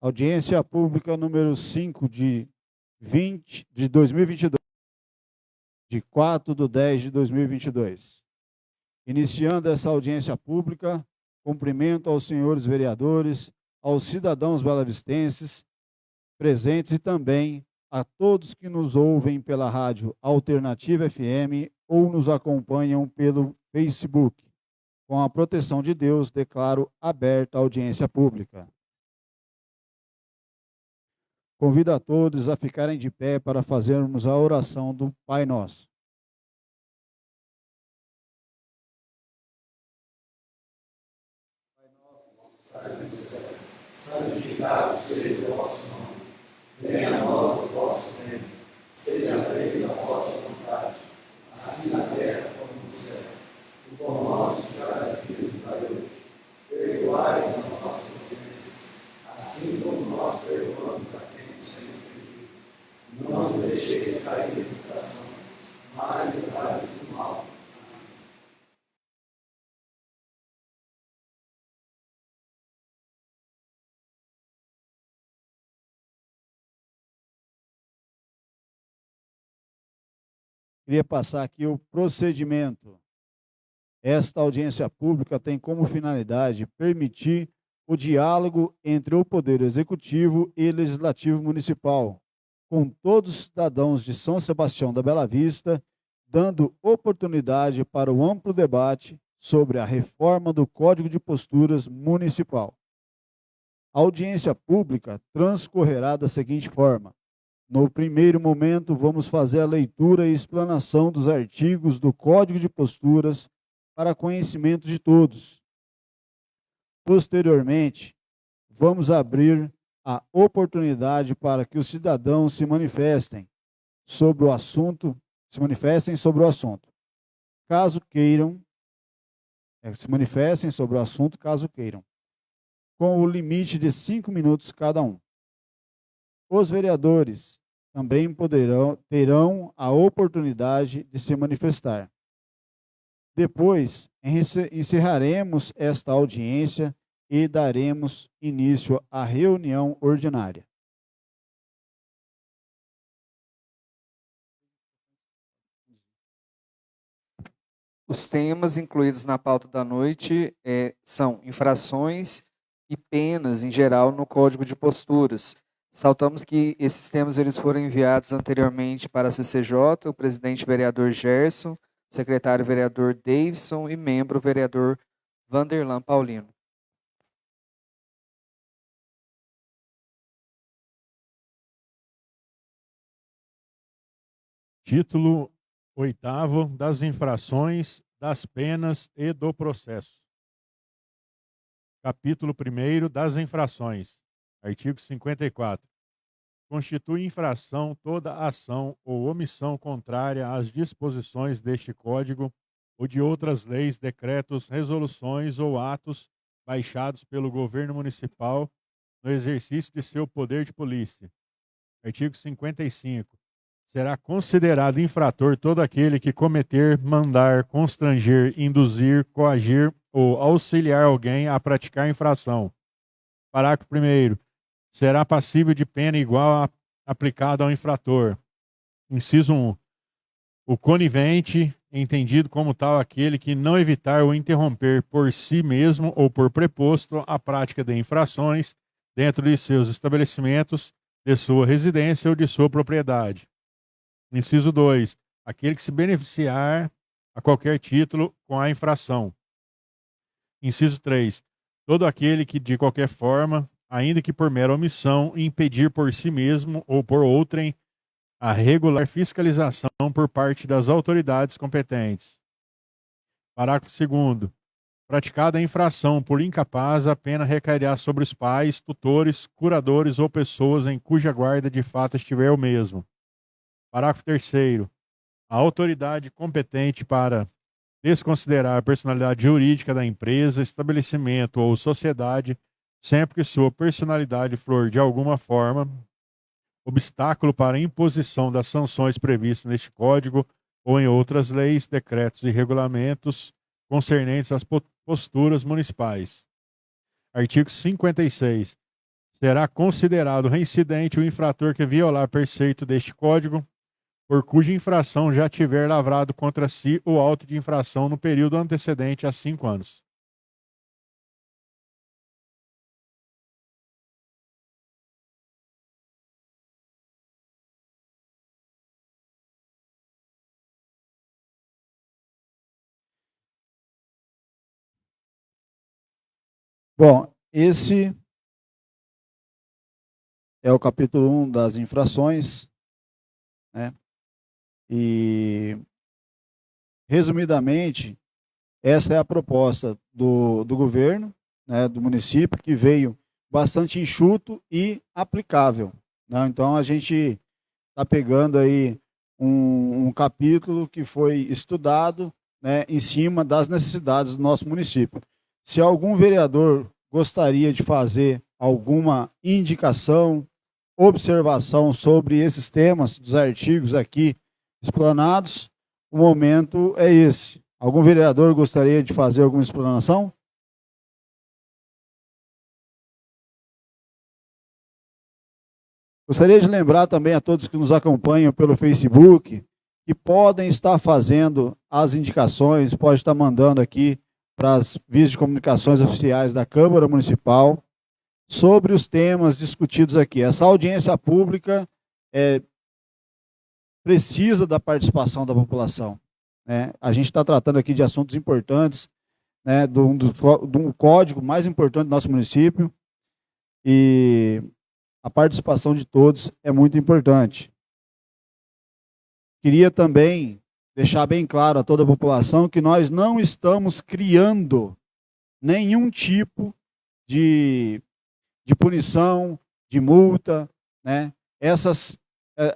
Audiência pública número 5 de 2022, de 4/10/2022. Iniciando essa audiência pública, cumprimento aos senhores vereadores, aos cidadãos belavistenses presentes e também a todos que nos ouvem pela rádio Alternativa FM ou nos acompanham pelo Facebook. Com a proteção de Deus, declaro aberta a audiência pública. Convido a todos a ficarem de pé para fazermos a oração do Pai Nosso. Santificado seja o vosso nome. Venha a nós o vosso reino. Seja feita a vossa vontade, assim na terra como no céu. O pão nosso de cada dia nos dai hoje. Perdoai as nossas ofensas, assim como nós perdoamos a quem nos tem ofendido. Não nos deixeis cair em tentação, mas livrai-nos do mal. Queria passar aqui o procedimento. Esta audiência pública tem como finalidade permitir o diálogo entre o Poder Executivo e Legislativo Municipal, com todos os cidadãos de São Sebastião da Bela Vista, dando oportunidade para o amplo debate sobre a reforma do Código de Posturas Municipal. A audiência pública transcorrerá da seguinte forma. No primeiro momento, vamos fazer a leitura e explanação dos artigos do Código de Posturas para conhecimento de todos. Posteriormente, vamos abrir a oportunidade para que os cidadãos se manifestem sobre o assunto, caso queiram, com o limite de 5 minutos cada um. Os vereadores também terão a oportunidade de se manifestar. Depois, encerraremos esta audiência e daremos início à reunião ordinária. Os temas incluídos na pauta da noite são infrações e penas, em geral, no Código de Posturas. Saltamos que esses temas eles foram enviados anteriormente para a CCJ, o presidente vereador Gerson, secretário vereador Davidson e membro vereador Vanderlan Paulino. Título 8º das infrações, das penas e do processo. Capítulo 1º das infrações. Artigo 54. Constitui infração toda ação ou omissão contrária às disposições deste Código ou de outras leis, decretos, resoluções ou atos baixados pelo governo municipal no exercício de seu poder de polícia. Artigo 55. Será considerado infrator todo aquele que cometer, mandar, constranger, induzir, coagir ou auxiliar alguém a praticar infração. Parágrafo 1º. Será passível de pena igual aplicada ao infrator. Inciso 1. O conivente, entendido como tal aquele que não evitar ou interromper por si mesmo ou por preposto a prática de infrações dentro de seus estabelecimentos, de sua residência ou de sua propriedade. Inciso 2. Aquele que se beneficiar a qualquer título com a infração. Inciso 3. Todo aquele que, de qualquer forma, ainda que por mera omissão, impedir por si mesmo ou por outrem a regular fiscalização por parte das autoridades competentes. Parágrafo 2º. Praticada a infração por incapaz, a pena recairá sobre os pais, tutores, curadores ou pessoas em cuja guarda de fato estiver o mesmo. Parágrafo 3º. A autoridade competente para desconsiderar a personalidade jurídica da empresa, estabelecimento ou sociedade, sempre que sua personalidade for, de alguma forma, obstáculo para a imposição das sanções previstas neste Código ou em outras leis, decretos e regulamentos concernentes às posturas municipais. Artigo 56. será considerado reincidente o infrator que violar preceito deste Código, por cuja infração já tiver lavrado contra si o auto de infração no período antecedente a 5 anos. Bom, esse é o capítulo 1 das infrações, né? E, resumidamente, essa é a proposta do governo, né, do município, que veio bastante enxuto e aplicável, né? Então, a gente está pegando aí um capítulo que foi estudado, né, em cima das necessidades do nosso município. Se algum vereador gostaria de fazer alguma indicação, observação sobre esses temas dos artigos aqui explanados, o momento é esse. Algum vereador gostaria de fazer alguma explanação? Gostaria de lembrar também a todos que nos acompanham pelo Facebook que podem estar fazendo as indicações, pode estar mandando aqui para as vias de comunicações oficiais da Câmara Municipal sobre os temas discutidos aqui. Essa audiência pública precisa da participação da população, né? A gente está tratando aqui de assuntos importantes, né, de um código mais importante do nosso município, e a participação de todos é muito importante. Queria também deixar bem claro a toda a população que nós não estamos criando nenhum tipo de punição, de multa, né?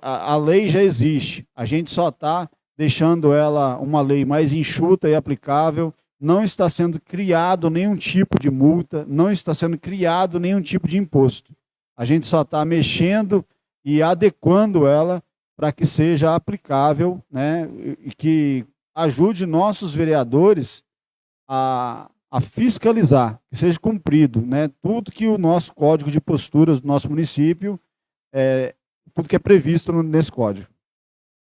A lei já existe, a gente só está deixando ela uma lei mais enxuta e aplicável. Não está sendo criado nenhum tipo de multa, não está sendo criado nenhum tipo de imposto. A gente só está mexendo e adequando ela para que seja aplicável, né, e que ajude nossos vereadores a fiscalizar, que seja cumprido, né, tudo que o nosso código de posturas do nosso município, tudo que é previsto nesse código.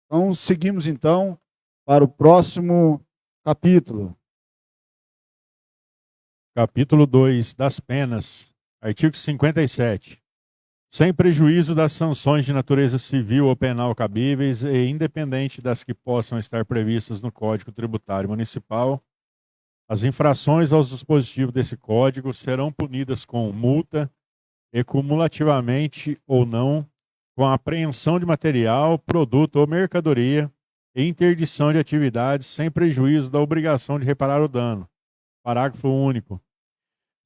Então, seguimos então para o próximo capítulo. Capítulo 2 das penas, artigo 57. Sem prejuízo das sanções de natureza civil ou penal cabíveis e independente das que possam estar previstas no Código Tributário Municipal, as infrações aos dispositivos desse Código serão punidas com multa e cumulativamente ou não com a apreensão de material, produto ou mercadoria e interdição de atividades sem prejuízo da obrigação de reparar o dano. Parágrafo único.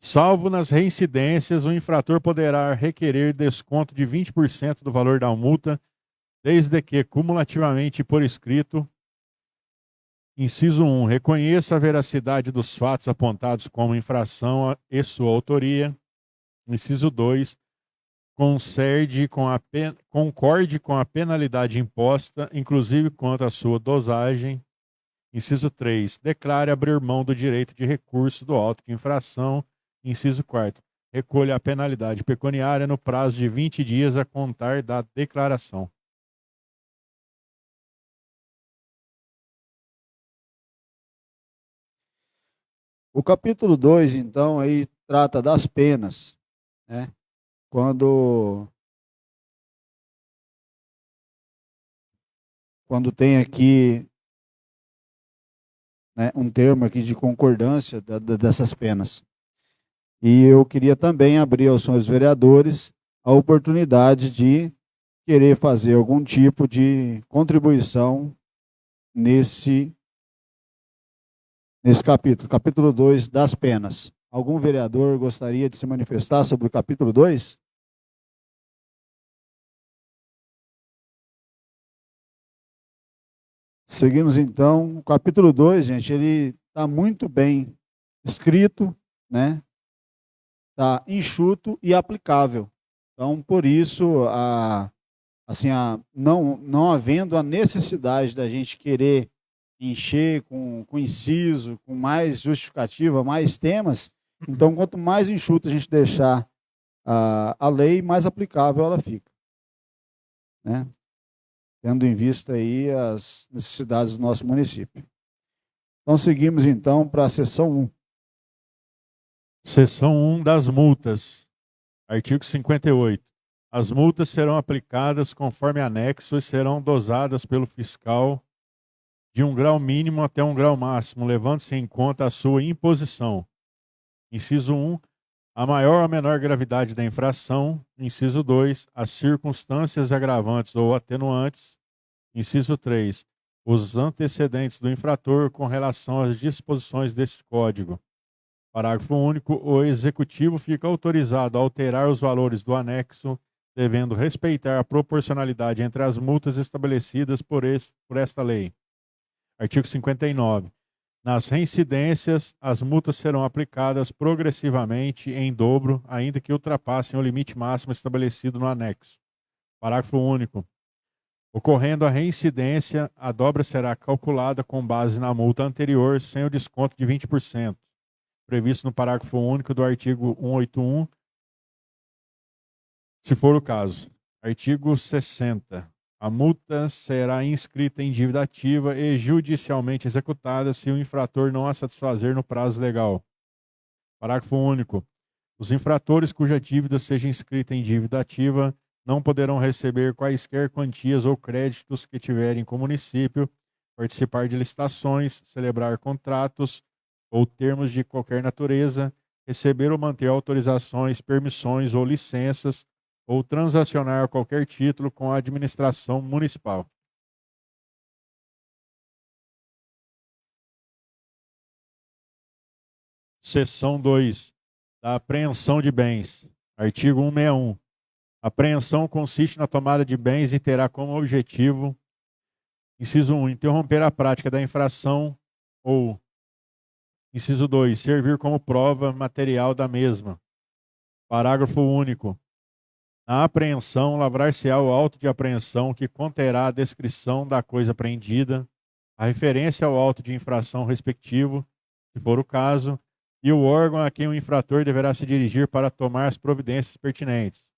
Salvo nas reincidências, o infrator poderá requerer desconto de 20% do valor da multa, desde que, cumulativamente e por escrito, inciso 1, reconheça a veracidade dos fatos apontados como infração e sua autoria. Inciso 2, concorde com a penalidade imposta, inclusive quanto à sua dosagem. Inciso 3, declare abrir mão do direito de recurso do auto de infração. Inciso 4, recolha a penalidade pecuniária no prazo de 20 dias a contar da declaração. O capítulo 2, então, aí trata das penas, né? Quando tem aqui, né, um termo aqui de concordância dessas penas. E eu queria também abrir aos senhores vereadores a oportunidade de querer fazer algum tipo de contribuição nesse capítulo, capítulo 2 das penas. Algum vereador gostaria de se manifestar sobre o capítulo 2? Seguimos então. O capítulo 2, gente, ele está muito bem escrito, né? Está enxuto e aplicável. Então, por isso, não havendo a necessidade da gente querer encher com inciso, com mais justificativa, mais temas, então, quanto mais enxuto a gente deixar a lei, mais aplicável ela fica, né? Tendo em vista aí as necessidades do nosso município. Então, seguimos então para a seção 1. Seção 1 das multas. Artigo 58. As multas serão aplicadas conforme anexo e serão dosadas pelo fiscal de um grau mínimo até um grau máximo, levando-se em conta a sua imposição. Inciso 1. A maior ou menor gravidade da infração. Inciso 2. As circunstâncias agravantes ou atenuantes. Inciso 3. Os antecedentes do infrator com relação às disposições deste Código. Parágrafo único. O Executivo fica autorizado a alterar os valores do anexo, devendo respeitar a proporcionalidade entre as multas estabelecidas por esta lei. Artigo 59. Nas reincidências, as multas serão aplicadas progressivamente em dobro, ainda que ultrapassem o limite máximo estabelecido no anexo. Parágrafo único. Ocorrendo a reincidência, a dobra será calculada com base na multa anterior, sem o desconto de 20%, previsto no parágrafo único do artigo 181, se for o caso. Artigo 60. A multa será inscrita em dívida ativa e judicialmente executada se o infrator não a satisfazer no prazo legal. Parágrafo único. Os infratores cuja dívida seja inscrita em dívida ativa não poderão receber quaisquer quantias ou créditos que tiverem com o município, participar de licitações, celebrar contratos ou termos de qualquer natureza, receber ou manter autorizações, permissões ou licenças, ou transacionar qualquer título com a administração municipal. Seção 2. Da apreensão de bens. Artigo 161. A apreensão consiste na tomada de bens e terá como objetivo, inciso 1, interromper a prática da infração ou, inciso 2, servir como prova material da mesma. Parágrafo único. Na apreensão, lavrar-se-á o auto de apreensão que conterá a descrição da coisa apreendida, a referência ao auto de infração respectivo, se for o caso, e o órgão a quem o infrator deverá se dirigir para tomar as providências pertinentes.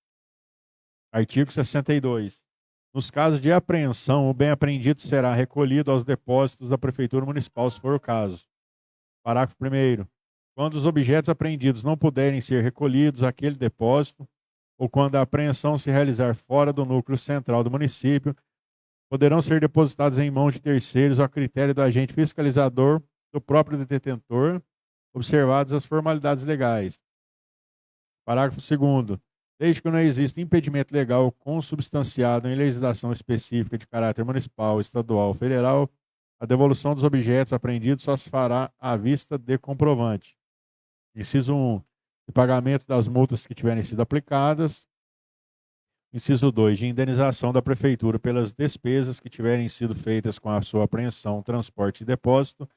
Artigo 62. Nos casos de apreensão, o bem apreendido será recolhido aos depósitos da Prefeitura Municipal, se for o caso. Parágrafo 1º. Quando os objetos apreendidos não puderem ser recolhidos àquele depósito, ou quando a apreensão se realizar fora do núcleo central do município, poderão ser depositados em mãos de terceiros a critério do agente fiscalizador do próprio detentor, observadas as formalidades legais. Parágrafo 2º. Desde que não exista impedimento legal consubstanciado em legislação específica de caráter municipal, estadual ou federal, a devolução dos objetos apreendidos só se fará à vista de comprovante. Inciso 1. De pagamento das multas que tiverem sido aplicadas. Inciso 2. De indenização da Prefeitura pelas despesas que tiverem sido feitas com a sua apreensão, transporte e depósito.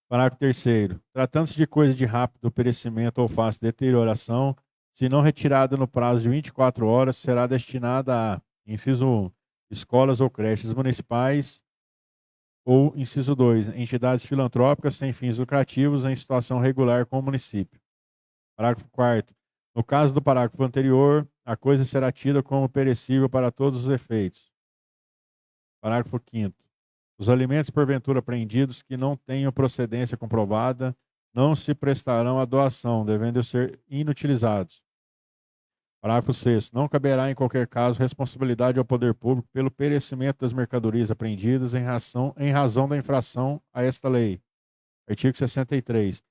Parágrafo 3º. Tratando-se de coisa de rápido perecimento ou fácil deterioração, se não retirada no prazo de 24 horas, será destinada a, inciso 1, escolas ou creches municipais, ou, inciso 2, entidades filantrópicas sem fins lucrativos em situação regular com o município. Parágrafo 4º. No caso do parágrafo anterior, a coisa será tida como perecível para todos os efeitos. Parágrafo 5º. Os alimentos porventura apreendidos que não tenham procedência comprovada não se prestarão à doação, devendo ser inutilizados. Parágrafo 6º. Não caberá em qualquer caso responsabilidade ao poder público pelo perecimento das mercadorias apreendidas em razão da infração a esta lei. Artigo 63.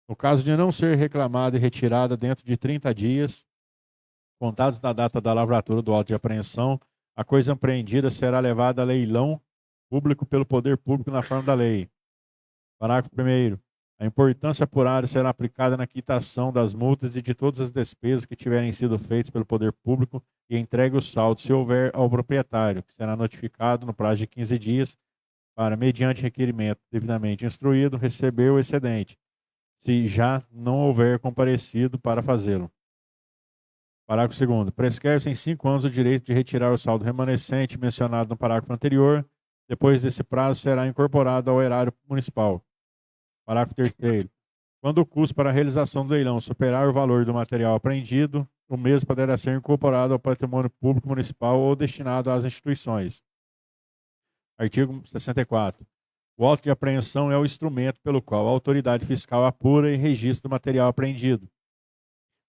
No caso de não ser reclamada e retirada dentro de 30 dias, contados da data da lavratura do auto de apreensão, a coisa apreendida será levada a leilão público pelo poder público na forma da lei. Parágrafo 1º. A importância apurada será aplicada na quitação das multas e de todas as despesas que tiverem sido feitas pelo poder público e entregue o saldo, se houver, ao proprietário, que será notificado no prazo de 15 dias para, mediante requerimento devidamente instruído, receber o excedente, se já não houver comparecido para fazê-lo. Parágrafo 2º. Prescreve-se em 5 anos o direito de retirar o saldo remanescente mencionado no parágrafo anterior. Depois desse prazo, será incorporado ao erário municipal. Parágrafo 3º. Quando o custo para a realização do leilão superar o valor do material apreendido, o mesmo poderá ser incorporado ao patrimônio público municipal ou destinado às instituições. Artigo 64. O auto de apreensão é o instrumento pelo qual a autoridade fiscal apura e registra o material apreendido,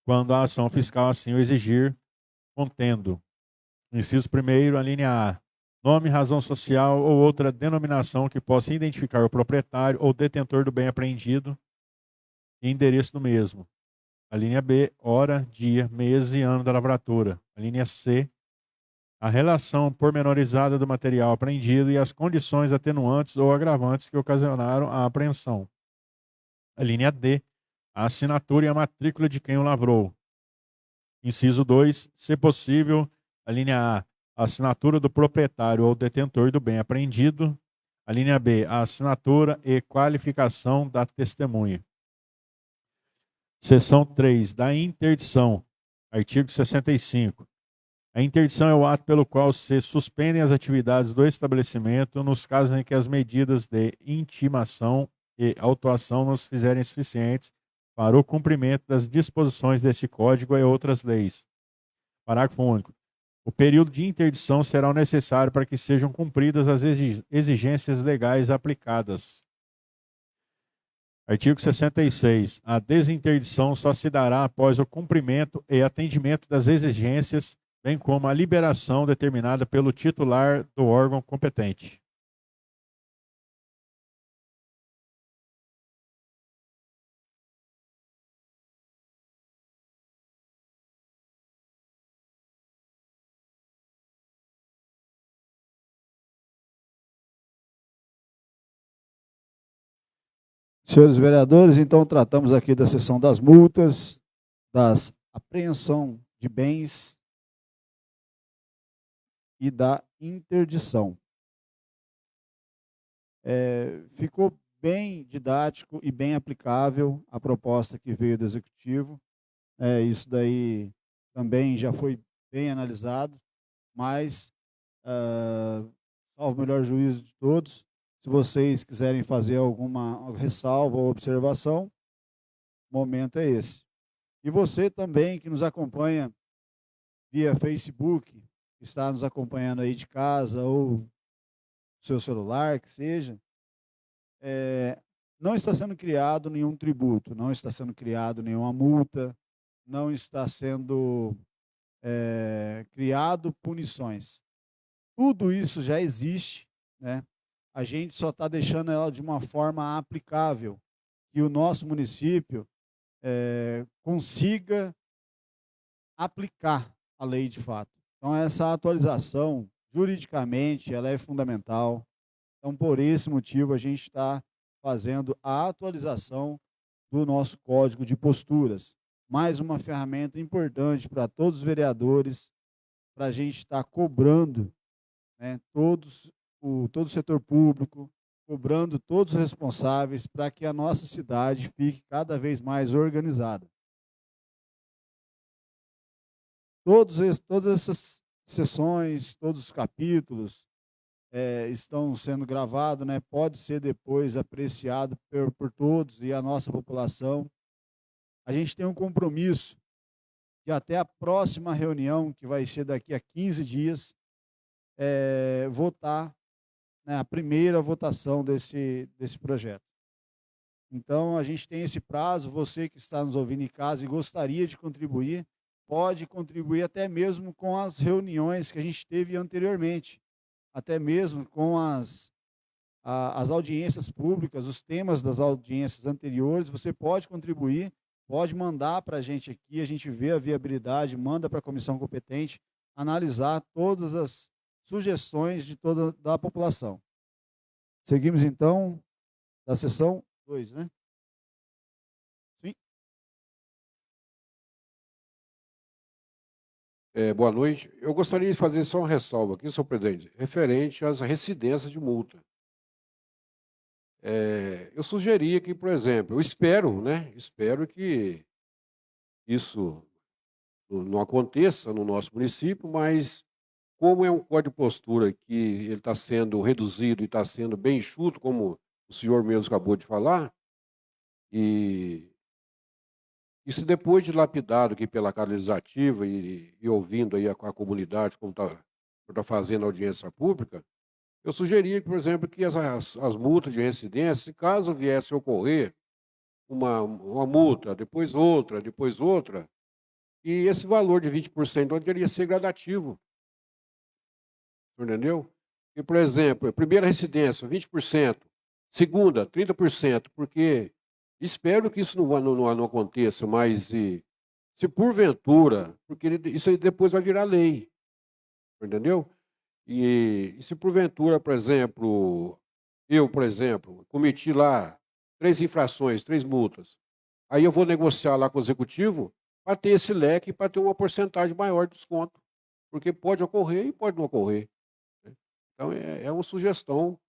quando a ação fiscal assim o exigir, contendo: inciso 1º, a linha A, nome, razão social ou outra denominação que possa identificar o proprietário ou detentor do bem apreendido e endereço do mesmo. A linha B, hora, dia, mês e ano da lavratura. A linha C, a relação pormenorizada do material apreendido e as condições atenuantes ou agravantes que ocasionaram a apreensão. A linha D, a assinatura e a matrícula de quem o lavrou. Inciso 2, se possível, a linha A assinatura do proprietário ou detentor do bem apreendido. A linha B, a assinatura e qualificação da testemunha. Seção 3, da interdição. Artigo 65. A interdição é o ato pelo qual se suspendem as atividades do estabelecimento nos casos em que as medidas de intimação e autuação não se fizerem suficientes para o cumprimento das disposições deste Código e outras leis. Parágrafo único. O período de interdição será necessário para que sejam cumpridas as exigências legais aplicadas. Artigo 66. A desinterdição só se dará após o cumprimento e atendimento das exigências, bem como a liberação determinada pelo titular do órgão competente. Senhores vereadores, então tratamos aqui da sessão das multas, das apreensão de bens e da interdição. Ficou bem didático e bem aplicável a proposta que veio do Executivo. Isso daí também já foi bem analisado, mas, salvo o melhor juízo de todos, se vocês quiserem fazer alguma ressalva ou observação, o momento é esse. E você também que nos acompanha via Facebook, que está nos acompanhando aí de casa ou do seu celular, que seja, não está sendo criado nenhum tributo, não está sendo criado nenhuma multa, não está sendo criado punições. Tudo isso já existe, né? A gente só está deixando ela de uma forma aplicável, que o nosso município consiga aplicar a lei de fato. Então, essa atualização, juridicamente, ela é fundamental. Então, por esse motivo, a gente está fazendo a atualização do nosso Código de Posturas. Mais uma ferramenta importante para todos os vereadores, para a gente estar cobrando, né, todo o setor público, cobrando todos os responsáveis para que a nossa cidade fique cada vez mais organizada. Todas essas sessões, todos os capítulos estão sendo gravados, né? Pode ser depois apreciado por todos e a nossa população. A gente tem um compromisso de até a próxima reunião, que vai ser daqui a 15 dias, votar, né, a primeira votação desse projeto. Então, a gente tem esse prazo. Você que está nos ouvindo em casa e gostaria de contribuir, pode contribuir até mesmo com as reuniões que a gente teve anteriormente, até mesmo com as audiências públicas, os temas das audiências anteriores. Você pode contribuir, pode mandar para a gente vê a viabilidade, manda para a comissão competente analisar todas as sugestões de toda a população. Seguimos, então, da sessão 2, né? Sim. Boa noite. Eu gostaria de fazer só uma ressalva aqui, senhor presidente, referente às residências de multa. Eu sugeria que, por exemplo, eu espero, né? Espero que isso não aconteça no nosso município, mas como é um código de postura que ele está sendo reduzido e está sendo bem enxuto, como o senhor mesmo acabou de falar, E, e se depois de lapidado aqui pela Casa Legislativa e ouvindo aí a comunidade, como está fazendo a audiência pública, eu sugeria, por exemplo, que as multas de reincidência, se caso viesse a ocorrer uma multa, depois outra, e esse valor de 20% deveria ser gradativo, entendeu? E, por exemplo, primeira residência, 20%, segunda, 30%, porque espero que isso não aconteça, mas se porventura, porque isso aí depois vai virar lei, entendeu? E se porventura, por exemplo, cometi lá 3 infrações, 3 multas, aí eu vou negociar lá com o executivo para ter esse leque, para ter uma porcentagem maior de desconto, porque pode ocorrer e pode não ocorrer, né? Então, é uma sugestão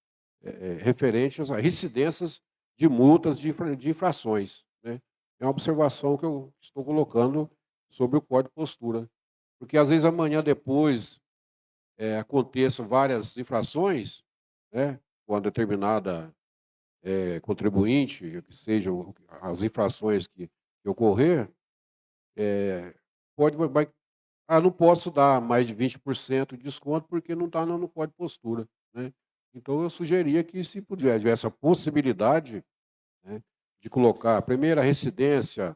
referente às reincidências de multas de infrações, né? É uma observação que eu estou colocando sobre o Código de Postura, porque às vezes amanhã depois aconteçam várias infrações, né, com uma determinada contribuinte, que sejam as infrações que ocorrer, não posso dar mais de 20% de desconto porque não está no Código de Postura, né? Então eu sugeria que se tivesse a possibilidade, né, de colocar a primeira residência,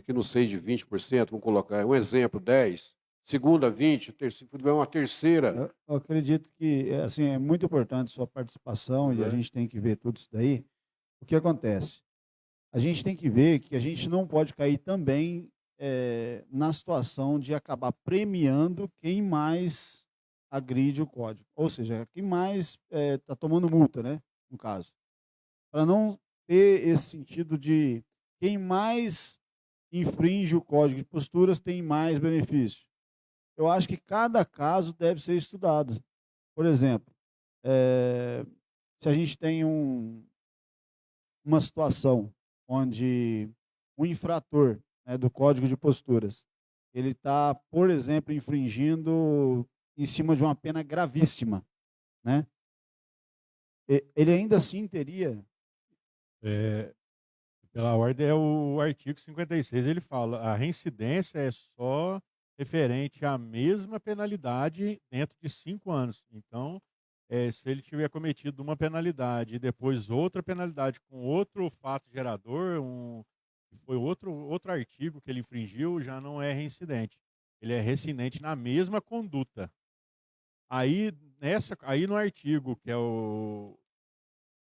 que não seja de 20%, vamos colocar um exemplo, 10, segunda 20, se tiver uma terceira. Eu acredito que assim, é muito importante sua participação e a Né? gente tem que ver tudo isso daí. O que acontece? A gente tem que ver que a gente não pode cair também na situação de acabar premiando quem mais agride o código. Ou seja, quem mais está tomando multa, né? No caso. Para não ter esse sentido de quem mais infringe o código de posturas tem mais benefício. Eu acho que cada caso deve ser estudado. Por exemplo, se a gente tem uma situação onde um infrator, né, do código de posturas, ele está, por exemplo, infringindo em cima de uma pena gravíssima, né? Ele ainda assim teria. É, pela ordem, é o artigo 56. Ele fala: a reincidência é só referente à mesma penalidade dentro de 5 anos. Então, se ele tiver cometido uma penalidade e depois outra penalidade com outro fato gerador, foi outro artigo que ele infringiu, já não é reincidente. Ele é reincidente na mesma conduta. Aí no artigo, que é o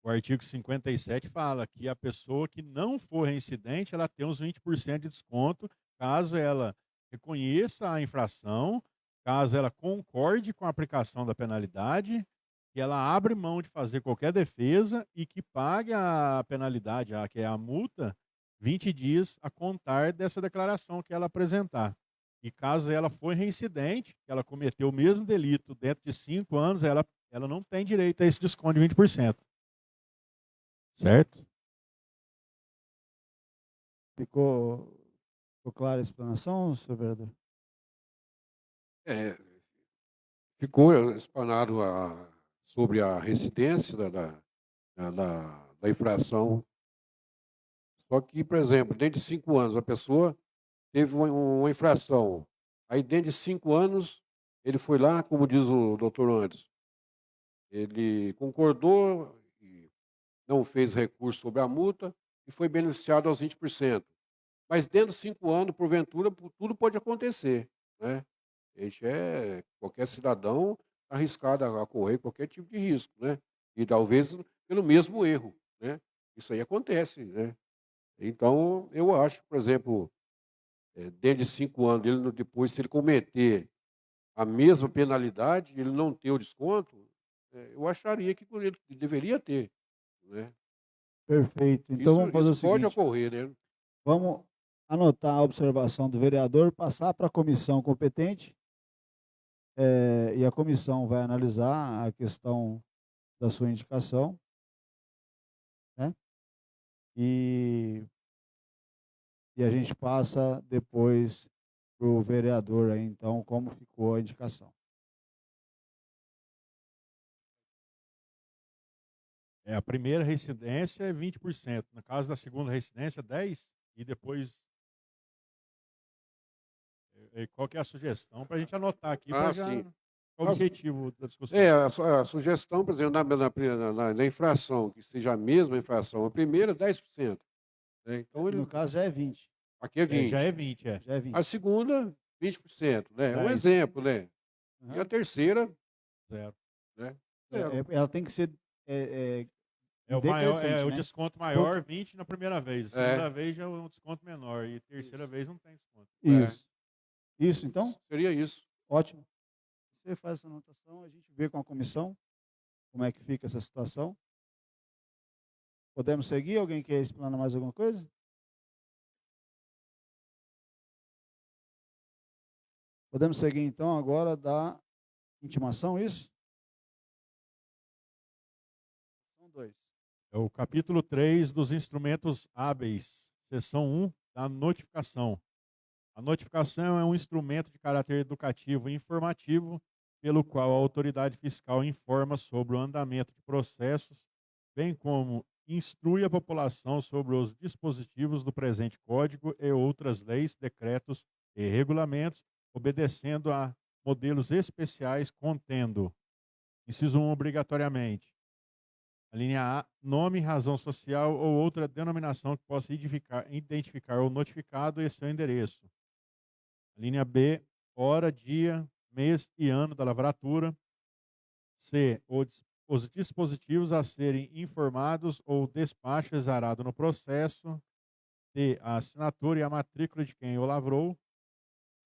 artigo 57, fala que a pessoa que não for reincidente, ela tem uns 20% de desconto, caso ela reconheça a infração, caso ela concorde com a aplicação da penalidade, que ela abre mão de fazer qualquer defesa e que pague a penalidade, que é a multa, 20 dias a contar dessa declaração que ela apresentar. E caso ela for reincidente, ela cometeu o mesmo delito dentro de 5 anos, ela não tem direito a esse desconto de 20%. Certo? Ficou clara a explanação, senhor vereador? Ficou explanado sobre a reincidência da infração. Só que, por exemplo, dentro de 5 anos, a pessoa teve uma infração. Aí, dentro de 5 anos, ele foi lá, como diz o doutor Anderson, ele concordou e não fez recurso sobre a multa e foi beneficiado aos 20%. Mas dentro de 5 anos, porventura, tudo pode acontecer, né? Qualquer cidadão arriscado a correr qualquer tipo de risco, né? E talvez pelo mesmo erro, né? Isso aí acontece, né? Então, eu acho, por exemplo, dentro de 5 anos, depois, se ele cometer a mesma penalidade, ele não ter o desconto, eu acharia que ele deveria ter, né? Perfeito. Então Isso, vamos fazer isso o pode seguinte: ocorrer, né? vamos anotar a observação do vereador, passar para a comissão competente, e a comissão vai analisar a questão da sua indicação, né? E, e a gente passa depois para o vereador aí, então, como ficou a indicação. A primeira residência é 20%. No caso da segunda residência, 10%. E depois, qual que é a sugestão para a gente anotar aqui, para já Sim. qual o objetivo da discussão? A sugestão, por exemplo, na infração, que seja a mesma infração, a primeira, 10%. Né? Então, No caso já é 20. aqui é 20%. Já é 20%, Já é 20. A segunda, 20%. Né? É um 10%. exemplo, né? E Aham. a terceira, Zero. né? Ela tem que ser É o maior, decrescente, o né? desconto maior, 20 na primeira vez. A segunda vez já é um desconto menor. E a terceira Isso. vez não tem desconto. Isso. Isso, então? Seria isso. Ótimo. Você faz essa anotação, a gente vê com a comissão como é que fica essa situação. Podemos seguir? Alguém quer explanar mais alguma coisa? Podemos seguir então agora da intimação, isso? São 2. É o capítulo 3 dos instrumentos hábeis, seção 1 da notificação. A notificação é um instrumento de caráter educativo e informativo pelo qual a autoridade fiscal informa sobre o andamento de processos, bem como instrui a população sobre os dispositivos do presente Código e outras leis, decretos e regulamentos, obedecendo a modelos especiais contendo, inciso 1, obrigatoriamente, a linha A, nome, razão social ou outra denominação que possa identificar o notificado e seu endereço. A linha B, hora, dia, mês e ano da lavratura. C, os dispositivos a serem informados ou despacho exarado no processo. D, a assinatura e a matrícula de quem o lavrou.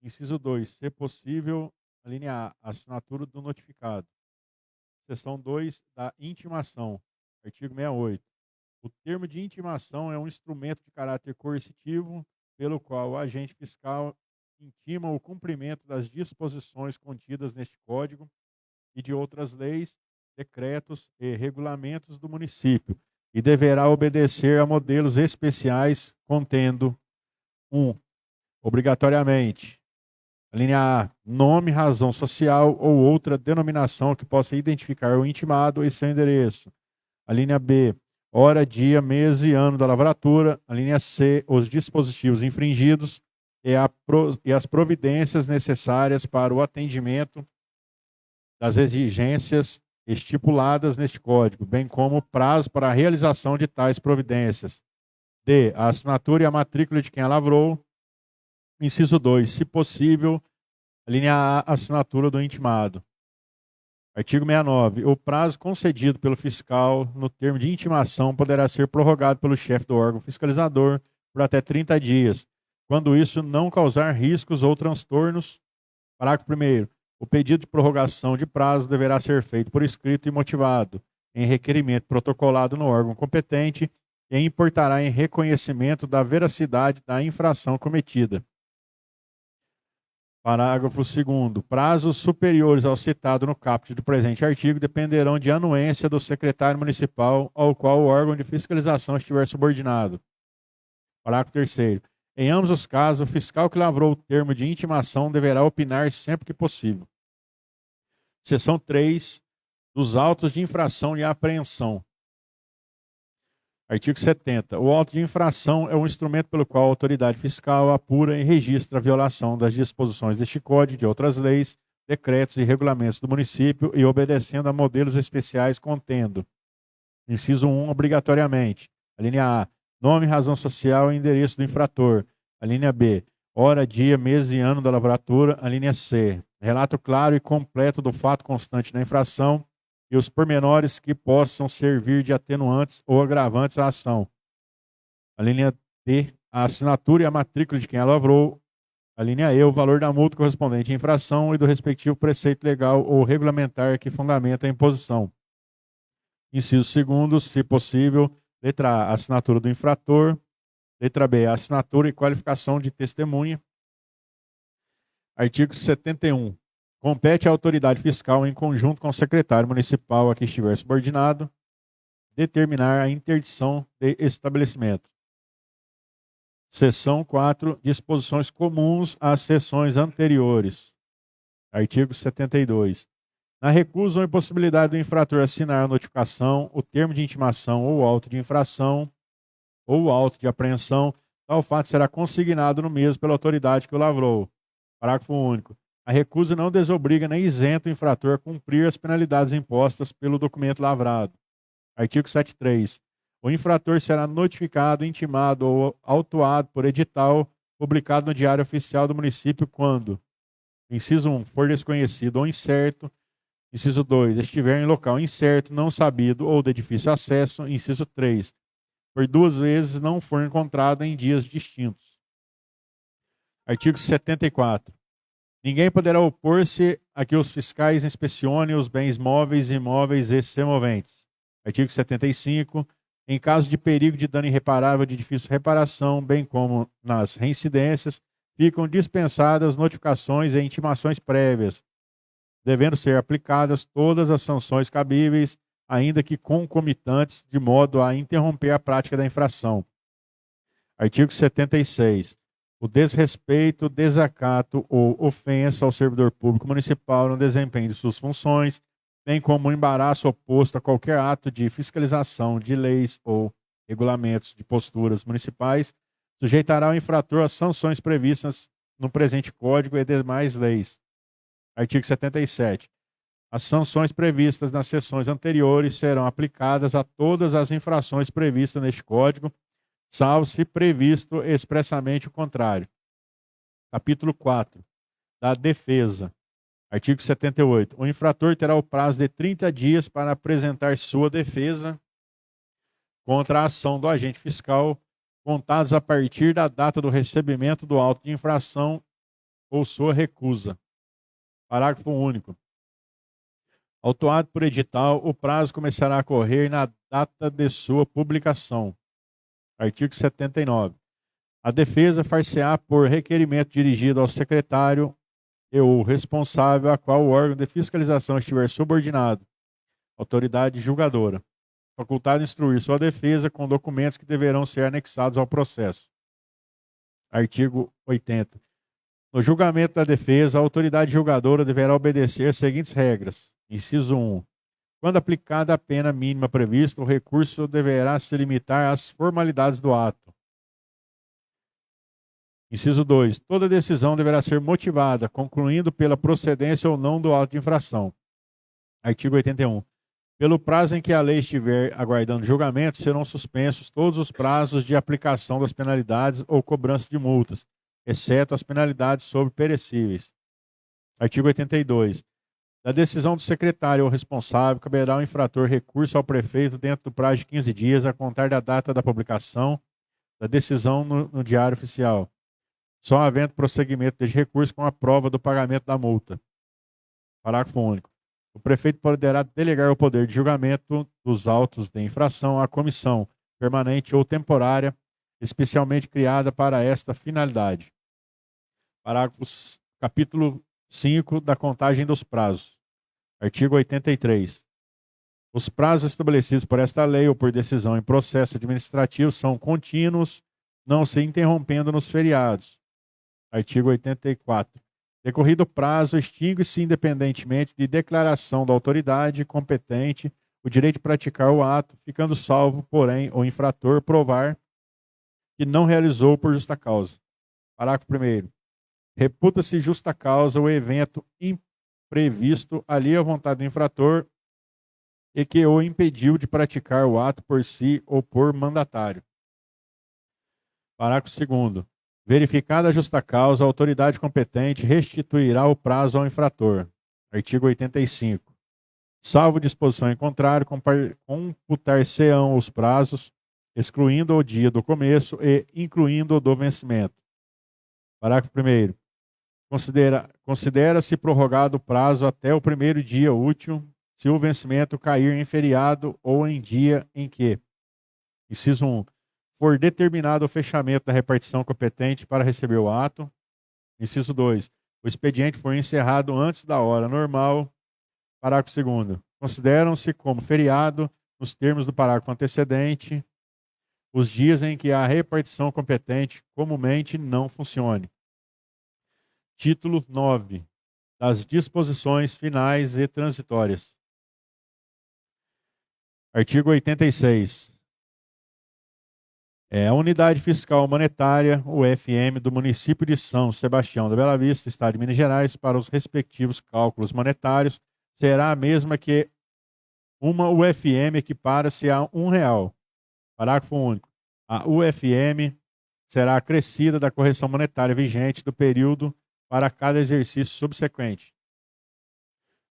Inciso 2, se possível, a linha A, a assinatura do notificado. Seção 2 da intimação, artigo 68. O termo de intimação é um instrumento de caráter coercitivo pelo qual o agente fiscal intima o cumprimento das disposições contidas neste Código e de outras leis, decretos e regulamentos do município, e deverá obedecer a modelos especiais contendo 1. Obrigatoriamente, a linha A, nome, razão social ou outra denominação que possa identificar o intimado e seu endereço. A linha B, hora, dia, mês e ano da lavratura. A linha C, os dispositivos infringidos e as providências necessárias para o atendimento das exigências estipuladas neste Código, bem como o prazo para a realização de tais providências. D, a assinatura e a matrícula de quem a lavrou. Inciso 2, se possível, a linha A, assinatura do intimado. Artigo 69. O prazo concedido pelo fiscal no termo de intimação poderá ser prorrogado pelo chefe do órgão fiscalizador por até 30 dias, quando isso não causar riscos ou transtornos. Parágrafo 1º. O pedido de prorrogação de prazo deverá ser feito por escrito e motivado, em requerimento protocolado no órgão competente e importará em reconhecimento da veracidade da infração cometida. Parágrafo 2º. Prazos superiores ao citado no caput do presente artigo dependerão de anuência do secretário municipal ao qual o órgão de fiscalização estiver subordinado. Parágrafo 3º. Em ambos os casos, o fiscal que lavrou o termo de intimação deverá opinar sempre que possível. Seção 3 dos autos de infração e apreensão. Artigo 70. O auto de infração é um instrumento pelo qual a autoridade fiscal apura e registra a violação das disposições deste Código e de outras leis, decretos e regulamentos do município e obedecendo a modelos especiais contendo. Inciso 1, obrigatoriamente. A linha A, nome, razão social e endereço do infrator. A linha B, hora, dia, mês e ano da lavratura. A linha C, relato claro e completo do fato constante da infração e os pormenores que possam servir de atenuantes ou agravantes à ação. A linha D, a assinatura e a matrícula de quem a lavrou. A linha E, o valor da multa correspondente à infração e do respectivo preceito legal ou regulamentar que fundamenta a imposição. Inciso 2º, se possível, letra A, a assinatura do infrator. Letra B, a assinatura e qualificação de testemunha. Artigo 71. Compete à autoridade fiscal, em conjunto com o secretário municipal a que estiver subordinado, determinar a interdição de estabelecimento. Seção 4. Disposições comuns às seções anteriores. Artigo 72. Na recusa ou impossibilidade do infrator assinar a notificação, o termo de intimação ou auto de infração ou auto de apreensão, tal fato será consignado no mesmo pela autoridade que o lavrou. Parágrafo único. A recusa não desobriga nem isenta o infrator a cumprir as penalidades impostas pelo documento lavrado. Artigo 73. O infrator será notificado, intimado ou autuado por edital publicado no Diário Oficial do município quando: inciso 1, for desconhecido ou incerto. Inciso 2, estiver em local incerto, não sabido ou de difícil acesso. Inciso 3, por 2 vezes não for encontrado em dias distintos. Artigo 74. Ninguém poderá opor-se a que os fiscais inspecionem os bens móveis, imóveis e semoventes. Artigo 75. Em caso de perigo de dano irreparável de difícil reparação, bem como nas reincidências, ficam dispensadas notificações e intimações prévias, devendo ser aplicadas todas as sanções cabíveis, ainda que concomitantes, de modo a interromper a prática da infração. Artigo 76. O desrespeito, desacato ou ofensa ao servidor público municipal no desempenho de suas funções, bem como o embaraço oposto a qualquer ato de fiscalização de leis ou regulamentos de posturas municipais, sujeitará o infrator às sanções previstas no presente Código e demais leis. Artigo 77. As sanções previstas nas seções anteriores serão aplicadas a todas as infrações previstas neste Código, salvo se previsto expressamente o contrário. Capítulo 4. Da defesa. Artigo 78. O infrator terá o prazo de 30 dias para apresentar sua defesa contra a ação do agente fiscal, contados a partir da data do recebimento do auto de infração ou sua recusa. Parágrafo único. Autuado por edital, o prazo começará a correr na data de sua publicação. Artigo 79. A defesa far-se-á por requerimento dirigido ao secretário e ou responsável a qual o órgão de fiscalização estiver subordinado, autoridade julgadora, facultado instruir sua defesa com documentos que deverão ser anexados ao processo. Artigo 80. No julgamento da defesa, a autoridade julgadora deverá obedecer as seguintes regras. Inciso 1. Quando aplicada a pena mínima prevista, o recurso deverá se limitar às formalidades do ato. Inciso 2. Toda decisão deverá ser motivada, concluindo pela procedência ou não do auto de infração. Artigo 81. Pelo prazo em que a lei estiver aguardando julgamento, serão suspensos todos os prazos de aplicação das penalidades ou cobrança de multas, exceto as penalidades sobre perecíveis. Artigo 82. Da decisão do secretário ou responsável, caberá ao infrator recurso ao prefeito dentro do prazo de 15 dias a contar da data da publicação da decisão no Diário Oficial, só havendo prosseguimento deste recurso com a prova do pagamento da multa. Parágrafo único. O prefeito poderá delegar o poder de julgamento dos autos de infração à comissão permanente ou temporária, especialmente criada para esta finalidade. Capítulo 5 da contagem dos prazos. Artigo 83. Os prazos estabelecidos por esta lei ou por decisão em processo administrativo são contínuos, não se interrompendo nos feriados. Artigo 84. Decorrido o prazo, extingue-se independentemente de declaração da autoridade competente o direito de praticar o ato, ficando salvo, porém, o infrator provar que não realizou por justa causa. Parágrafo 1º. Reputa-se justa causa o evento imprevisto alheio à vontade do infrator e que o impediu de praticar o ato por si ou por mandatário. Parágrafo 2º. Verificada a justa causa, a autoridade competente restituirá o prazo ao infrator. Artigo 85. Salvo disposição em contrário, computar-se-ão os prazos, excluindo o dia do começo e incluindo o do vencimento. Parágrafo 1º. Considera-se prorrogado o prazo até o primeiro dia útil, se o vencimento cair em feriado ou em dia em que: inciso 1. For determinado o fechamento da repartição competente para receber o ato. Inciso 2. O expediente for encerrado antes da hora normal. Parágrafo 2º. Consideram-se como feriado, nos termos do parágrafo antecedente, os dias em que a repartição competente comumente não funcione. Título 9. das disposições finais e transitórias. Artigo 86. A Unidade Fiscal Monetária, UFM, do município de São Sebastião da Bela Vista, Estado de Minas Gerais, para os respectivos cálculos monetários, será a mesma que uma UFM equipara-se a R$1. Parágrafo único. A UFM será acrescida da correção monetária vigente do período para cada exercício subsequente.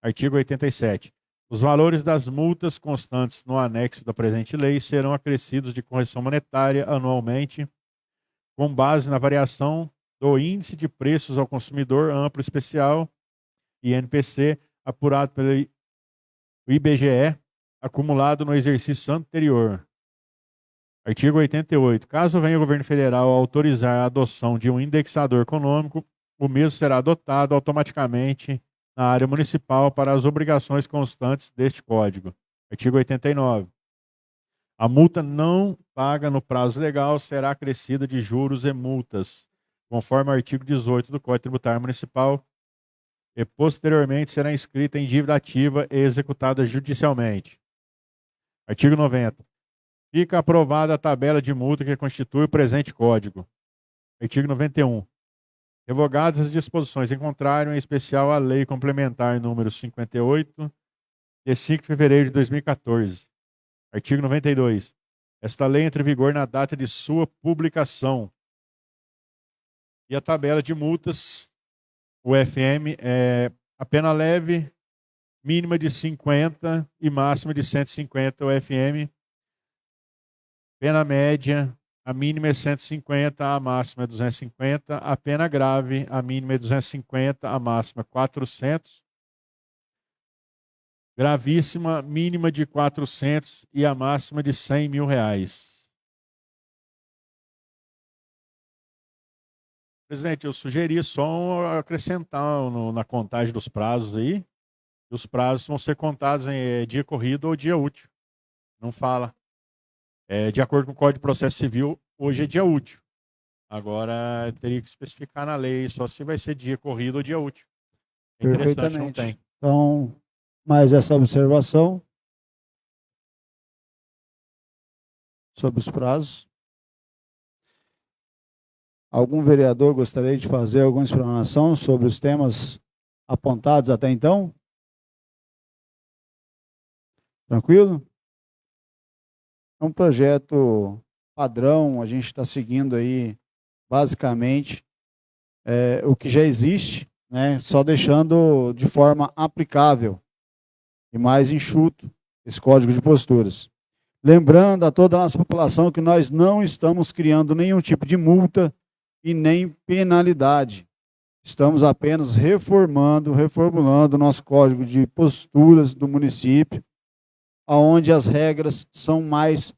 Artigo 87. Os valores das multas constantes no anexo da presente lei serão acrescidos de correção monetária anualmente, com base na variação do Índice de Preços ao Consumidor Amplo Especial, INPC, apurado pelo IBGE, acumulado no exercício anterior. Artigo 88. Caso venha o governo federal a autorizar a adoção de um indexador econômico, o mesmo será adotado automaticamente na área municipal para as obrigações constantes deste Código. Artigo 89. A multa não paga no prazo legal será acrescida de juros e multas, conforme o artigo 18 do Código Tributário Municipal, e posteriormente será inscrita em dívida ativa e executada judicialmente. Artigo 90. Fica aprovada a tabela de multa que constitui o presente Código. Artigo 91. Revogadas as disposições em contrário, em especial a Lei Complementar número 58, de 5 de fevereiro de 2014. Artigo 92. Esta lei entra em vigor na data de sua publicação. E a tabela de multas, o FM, é a pena leve, mínima de 50 e máxima de 150 UFM. Pena média, a mínima é 150, a máxima é 250. A pena grave, a mínima é 250, a máxima é 400. Gravíssima, mínima de 400 e a máxima de R$100 mil. Presidente, eu sugeri só acrescentar na contagem dos prazos aí. Os prazos vão ser contados em dia corrido ou dia útil. Não fala. De acordo com o Código de Processo Civil, hoje é dia útil. Agora, teria que especificar na lei só se vai ser dia corrido ou dia útil. É interessante, não Perfeitamente. tem. Então, mais essa observação sobre os prazos. Algum vereador gostaria de fazer alguma explanação sobre os temas apontados até então? Tranquilo? É um projeto padrão, a gente está seguindo aí basicamente o que já existe, né? Só deixando de forma aplicável e mais enxuto esse código de posturas. Lembrando a toda a nossa população que nós não estamos criando nenhum tipo de multa e nem penalidade. Estamos apenas reformulando o nosso código de posturas do município, onde as regras são mais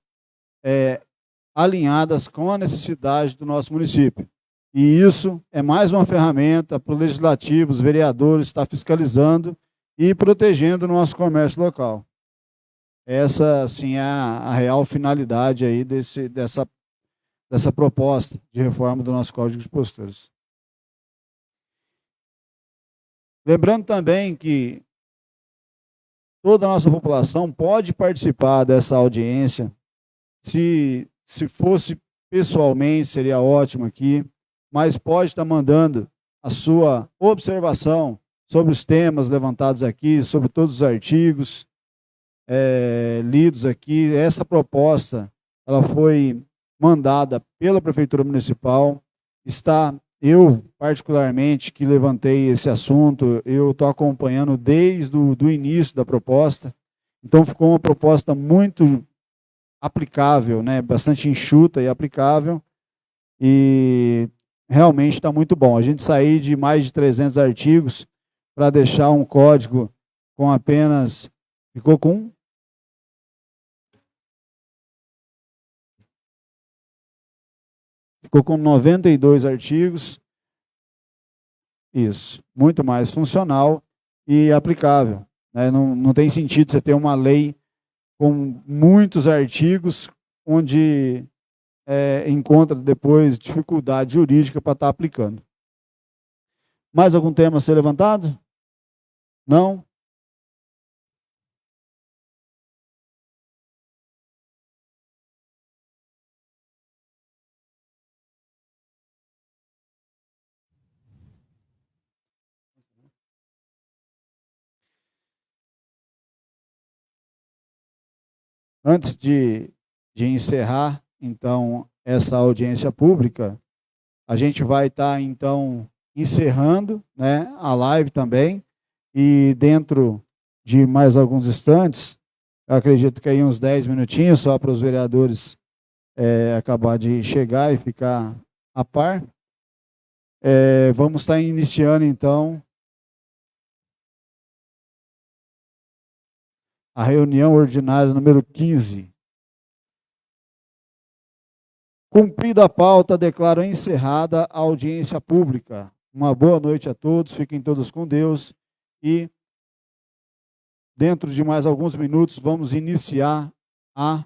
alinhadas com a necessidade do nosso município. E isso é mais uma ferramenta para o legislativo, os vereadores estar fiscalizando e protegendo o nosso comércio local. Essa, sim, é a real finalidade aí dessa proposta de reforma do nosso Código de Posturas. Lembrando também que toda a nossa população pode participar dessa audiência. Se fosse pessoalmente, seria ótimo aqui, mas pode estar mandando a sua observação sobre os temas levantados aqui, sobre todos os artigos lidos aqui. Essa proposta ela foi mandada pela Prefeitura Municipal. Eu, particularmente, que levantei esse assunto, eu estou acompanhando desde o início da proposta. Então, ficou uma proposta muito aplicável, né? Bastante enxuta e aplicável. E realmente está muito bom. A gente sair de mais de 300 artigos para deixar um código com apenas... Ficou com... Ficou com 92 artigos. Isso. Muito mais funcional e aplicável, né? Não tem sentido você ter uma lei com muitos artigos, onde encontra depois dificuldade jurídica para estar aplicando. Mais algum tema a ser levantado? Não? Antes de encerrar, então, essa audiência pública, a gente vai estar, então, encerrando, né, a live também, e dentro de mais alguns instantes, eu acredito que aí uns 10 minutinhos, só para os vereadores acabar de chegar e ficar a par, vamos estar iniciando, então, a reunião ordinária número 15. Cumprida a pauta, declaro encerrada a audiência pública. Uma boa noite a todos, fiquem todos com Deus e dentro de mais alguns minutos vamos iniciar a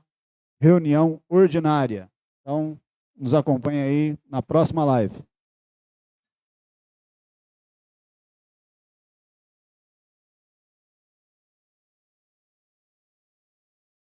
reunião ordinária. Então, nos acompanhe aí na próxima live.